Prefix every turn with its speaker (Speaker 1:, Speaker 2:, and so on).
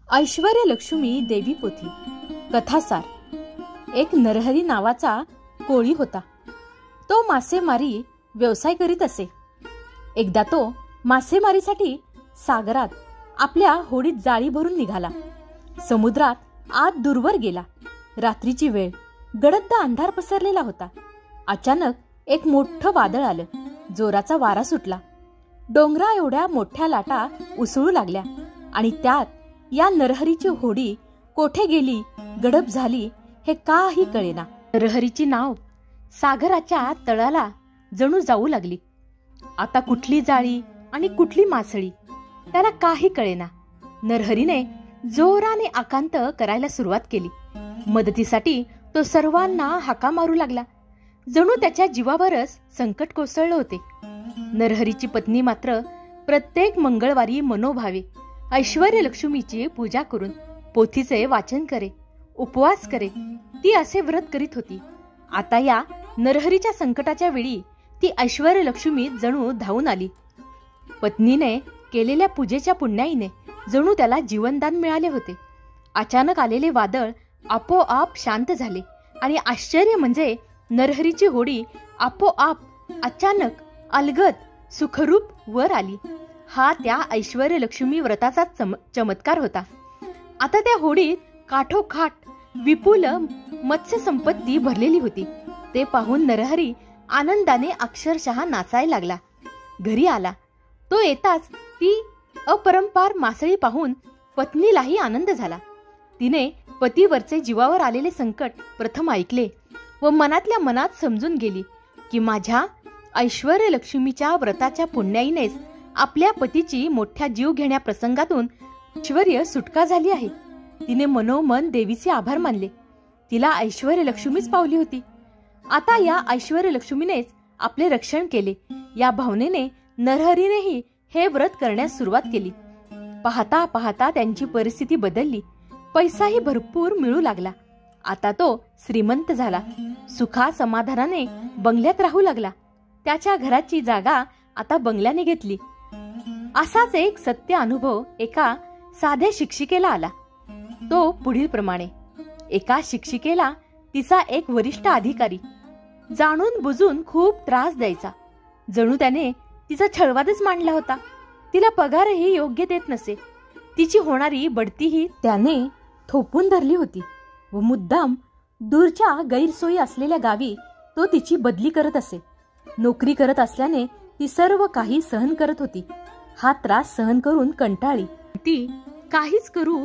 Speaker 1: ऐश्वर्य लक्ष्मी देवी पोथी कथासार। एक नरहरी नावाचा कोळी होता। तो मासेमारी व्यवसाय करीत असे। एकदा तो मासेमारीसाठी सागरात आपल्या होडीत जाळी भरून निघाला। समुद्रात आत दूरवर गेला। रात्रीची वेळ, गडद अंधार पसरलेला होता। अचानक एक मोठं वादळ आलं। जोराचा वारा सुटला। डोंगरा एवढ्या मोठ्या लाटा उसळू लागल्या आणि त्यात या नरहरीची होडी कोठे गेली, गडप झाली हे काही कळेना। नरहरीची नाव सागराच्या तळाला जणू जाऊ लागली। आता कुठली जाळी आणि कुठली मासळी त्याला काही कळेना। नरहरीने जोराने आकांत करायला सुरुवात केली। मदतीसाठी तो सर्वांना हाका मारू लागला। जणू त्याच्या जीवावरच संकट कोसळले होते। नरहरीची पत्नी मात्र प्रत्येक मंगळवारी मनोभावे ऐश्वर्य लक्ष्मीची पूजा करून पोथीचे वाचन करे, उपवास करे। ती असे व्रत करीत होती। आता या नरहरीच्या संकटाच्या वेळी ती ऐश्वर्य लक्ष्मी जणू धावून आली। पत्नीने केलेल्या पूजेच्या पुण्याईने जणू त्याला जीवनदान मिळाले होते। अचानक आलेले वादळ आपोआप शांत झाले आणि आश्चर्य म्हणजे नरहरीची होडी आपोआप अचानक अलगद सुखरूप वर आली। हा त्या ऐश्वर्य लक्ष्मी व्रताचा चमत्कार होता। आता त्या होडीत काठोकाठ विपुल मत्स्य संपत्ती भरलेली होती। ते पाहून नरहरी आनंदाने अक्षरशः नाचायला लागला। घरी आला तो येताच ती अपरंपार मासळी पाहून पत्नीलाही आनंद झाला। तिने पतीवरचे जीवावर आलेले संकट प्रथम ऐकले व मनातल्या मनात समजून गेली की माझ्या ऐश्वर्य लक्ष्मीच्या व्रताच्या पुण्याईनेच आपल्या पतीची मोठ्या जीव घेण्या प्रसंगातून ऐश्वर्य सुटका झाली आहे। तिने मनोमन देवीचे आभार मानले। तिला ऐश्वर्य लक्ष्मीच पावली होती। आता या ऐश्वर्य लक्ष्मीनेच आपले रक्षण केले या भावनेने नरहरीनेही हे व्रत करण्यास सुरुवात केली। पाहता पाहता त्यांची परिस्थिती बदलली। पैसाही भरपूर मिळू लागला। आता तो श्रीमंत झाला। सुखा समाधानाने बंगल्यात राहू लागला। त्याच्या घराची जागा आता बंगल्याने घेतली। असाच एक सत्य अनुभव एका साध्या शिक्षिकेला आला। तो पुढील प्रमाणे। एका शिक्षिकेला तिचा एक वरिष्ठ अधिकारी जाणून बुजून खूप त्रास द्यायचा। जणू त्याने तिचा छळवादच मांडला होता। तिला पगारही योग्य देत नसे। तिची होणारी बढतीही त्याने थोपून धरली होती व मुद्दाम दूरच्या गैरसोयी असलेल्या गावी तो तिची बदली करत असे। नोकरी करत असल्याने ती सर्व काही सहन करत होती। हा त्रास सहन करून कंटाळी ती काहीच करू